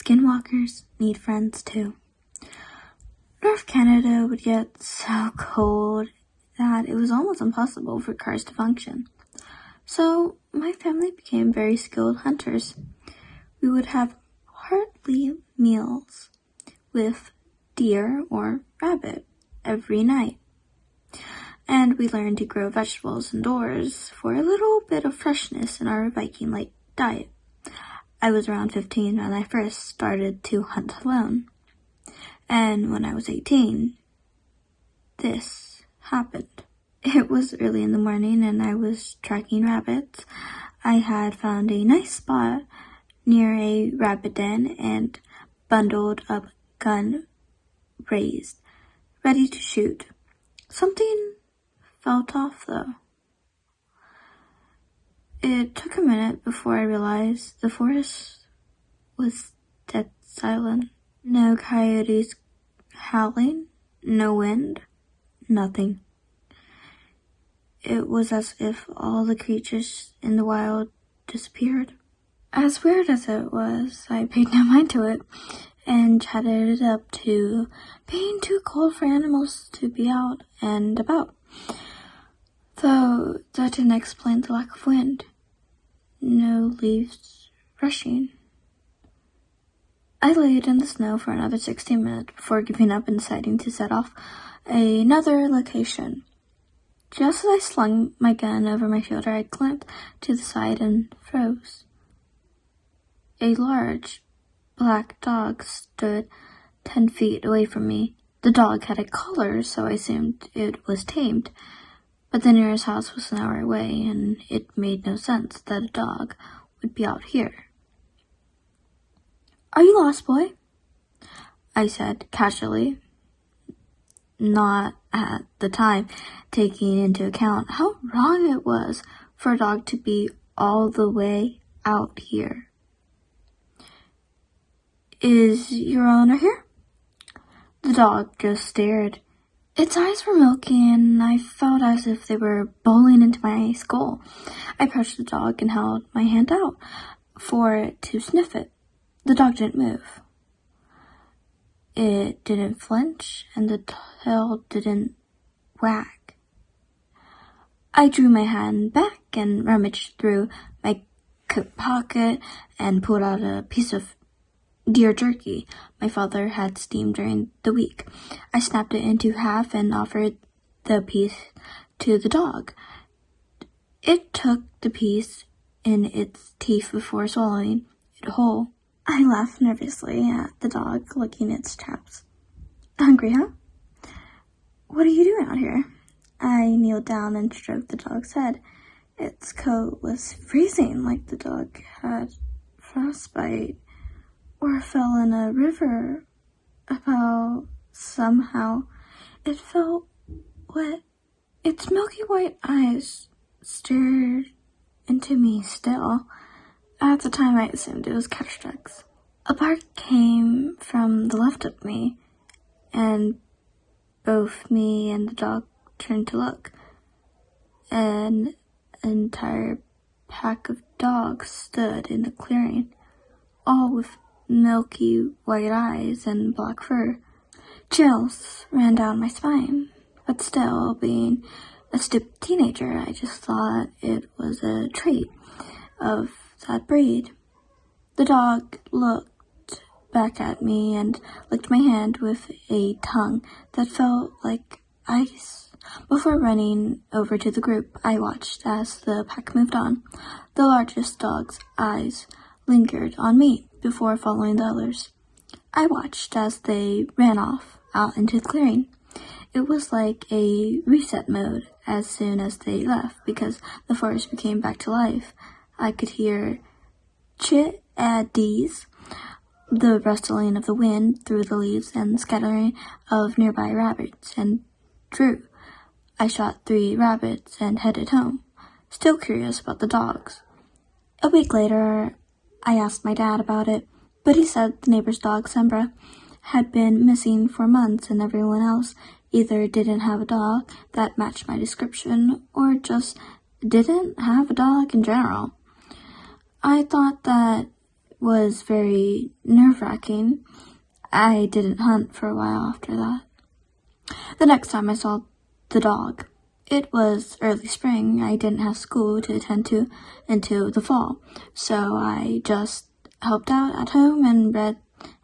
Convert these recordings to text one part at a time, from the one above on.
Skinwalkers need friends too. North Canada would get so cold that it was almost impossible for cars to function. So my family became very skilled hunters. We would have hearty meals with deer or rabbit every night. And we learned to grow vegetables indoors for a little bit of freshness in our Viking-like diet. I was around 15 when I first started to hunt alone. And when I was 18, this happened. It was early in the morning and I was tracking rabbits. I had found a nice spot near a rabbit den and bundled up gun raised, ready to shoot. Something felt off though. It took a minute before I realized the forest was dead silent. No coyotes howling, no wind, nothing. It was as if all the creatures in the wild disappeared. As weird as it was, I paid no mind to it and chatted it up to being too cold for animals to be out and about. Though that didn't explain the lack of wind. No leaves rushing. I laid in the snow for another 16 minutes before giving up and deciding to set off another location. Just as I slung my gun over my shoulder, I glanced to the side and froze. A large black dog stood 10 feet away from me. The dog had a collar, so I assumed it was tamed. But the nearest house was an hour away, and it made no sense that a dog would be out here. "Are you lost, boy?" I said casually, not at the time taking into account how wrong it was for a dog to be all the way out here. "Is your owner here?" The dog just stared. Its eyes were milky, and I felt as if they were bowling into my skull. I approached the dog and held my hand out for it to sniff it. The dog didn't move. It didn't flinch, and the tail didn't wag. I drew my hand back and rummaged through my coat pocket and pulled out a piece of deer jerky my father had steamed during the week. I snapped it into half and offered the piece to the dog. It took the piece in its teeth before swallowing it whole. I laughed nervously at the dog licking its chaps. "Hungry, huh? What are you doing out here?" I kneeled down and stroked the dog's head. Its coat was freezing, like the dog had frostbite or fell in a river about somehow. It felt wet. Its milky white eyes stared into me still. At the time, I assumed it was cataracts. A bark came from the left of me, and both me and the dog turned to look. An entire pack of dogs stood in the clearing, all with milky white eyes and black fur. Chills ran down my spine, but still, being a stupid teenager, I just thought it was a trait of that breed. The dog looked back at me and licked my hand with a tongue that felt like ice. Before running over to the group, I watched as the pack moved on. The largest dog's eyes lingered on me before following the others. I watched as they ran off out into the clearing. It was like a reset mode as soon as they left because the forest became back to life. I could hear chit-a-dees, the rustling of the wind through the leaves and the scattering of nearby rabbits, and drew. I shot 3 rabbits and headed home, still curious about the dogs. A week later, I asked my dad about it, but he said the neighbor's dog, Sembra, had been missing for months and everyone else either didn't have a dog that matched my description or just didn't have a dog in general. I thought that was very nerve-wracking. I didn't hunt for a while after that. The next time I saw the dog, it was early spring. I didn't have school to attend to until the fall, so I just helped out at home and read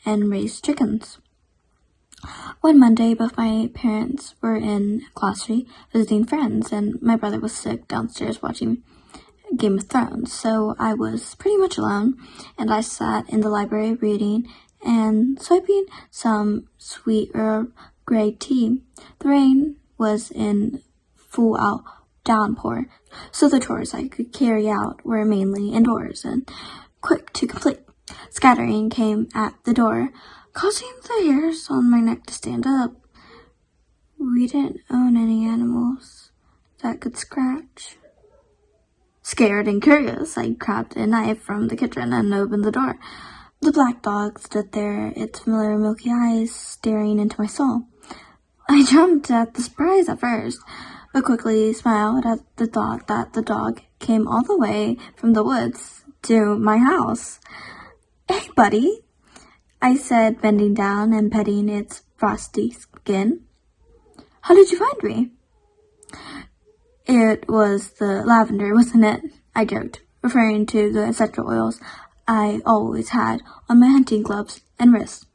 and raised chickens. One Monday, both my parents were in Glossary visiting friends, and my brother was sick downstairs watching Game of Thrones, so I was pretty much alone, and I sat in the library reading and swiping some sweet Earl Grey tea. The rain was in full-out downpour, so the chores I could carry out were mainly indoors and quick to complete. Scattering came at the door, causing the hairs on my neck to stand up. We didn't own any animals that could scratch. Scared and curious, I grabbed a knife from the kitchen and opened the door. The black dog stood there, its familiar milky eyes staring into my soul. I jumped at the surprise at first, but quickly smiled at the thought that the dog came all the way from the woods to my house. "Hey, buddy," I said, bending down and petting its frosty skin. "How did you find me?" "It was the lavender, wasn't it?" I joked, referring to the essential oils I always had on my hunting gloves and wrists.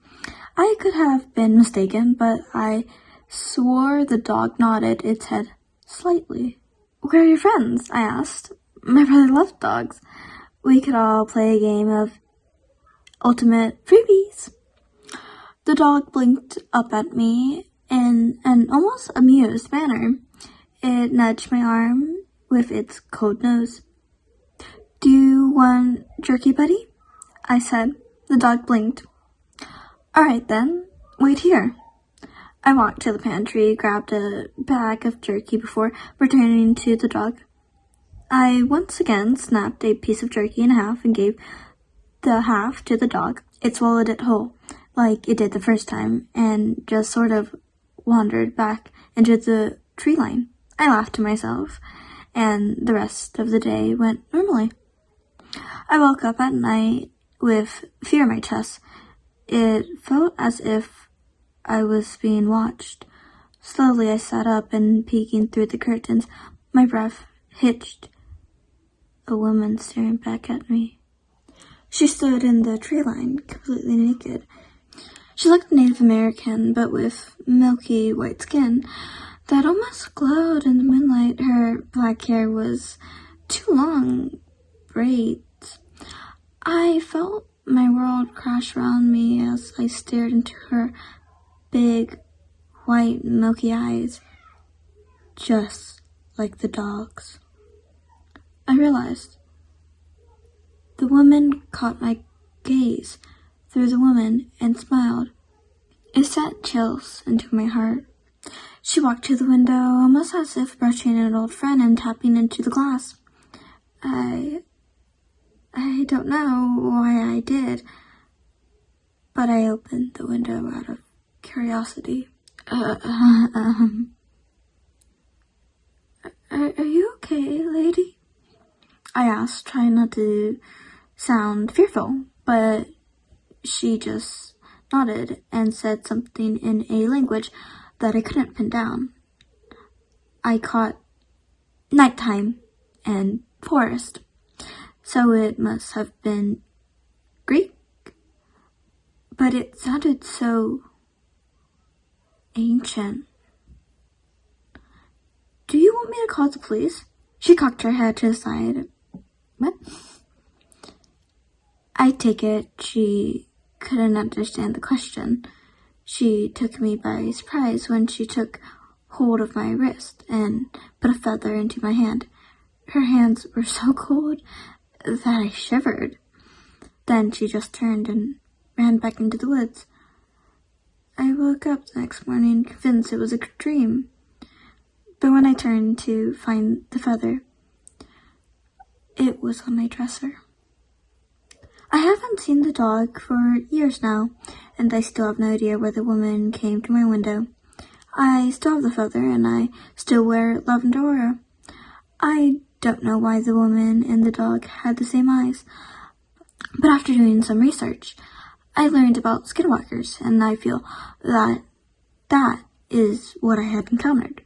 I could have been mistaken, but I swore the dog nodded its head slightly. "Where are your friends?" I asked. My brother loved dogs. We could all play a game of ultimate freebies. The dog blinked up at me in an almost amused manner. It nudged my arm with its cold nose. "Do you want jerky, buddy?" I said. The dog blinked. "All right then, wait here." I walked to the pantry, grabbed a bag of jerky before returning to the dog. I once again snapped a piece of jerky in half and gave the half to the dog. It swallowed it whole, like it did the first time, and just sort of wandered back into the tree line. I laughed to myself, and the rest of the day went normally. I woke up at night with fear in my chest. It felt as if I was being watched. Slowly I sat up and peeking through the curtains, my breath hitched. A woman staring back at me. She stood in the tree line, completely naked. She looked Native American, but with milky white skin that almost glowed in the moonlight. Her black hair was two long braids. I felt my world crash around me as I stared into her big, white, milky eyes, just like the dog's. I realized the woman caught my gaze through the woman and smiled. It sent chills into my heart. She walked to the window, almost as if brushing an old friend and tapping into the glass. I don't know why I did, but I opened the window out of curiosity. Are you okay, lady?" I asked, trying not to sound fearful, but she just nodded and said something in a language that I couldn't pin down. I caught nighttime and forest, so it must have been Greek, but it sounded so ancient. "Do you want me to call the police?" She cocked her head to the side. "What?" I take it she couldn't understand the question. She took me by surprise when she took hold of my wrist and put a feather into my hand. Her hands were so cold that I shivered. Then she just turned and ran back into the woods. I woke up the next morning convinced it was a dream. But when I turned to find the feather, it was on my dresser. I haven't seen the dog for years now, and I still have no idea where the woman came to my window. I still have the feather, and I still wear lavender aura. I don't know why the woman and the dog had the same eyes, But after doing some research, I learned about Skinwalkers, and I feel that that is what I had encountered.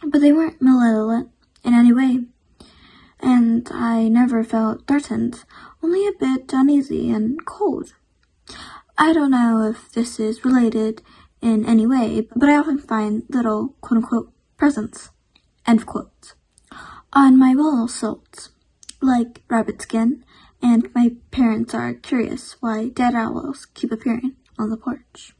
But they weren't malevolent in any way, and I never felt threatened, only a bit uneasy and cold. I don't know if this is related in any way, but I often find little quote-unquote presents, end of quotes, on my wall silts, like rabbit skin, and my parents are curious why dead owls keep appearing on the porch.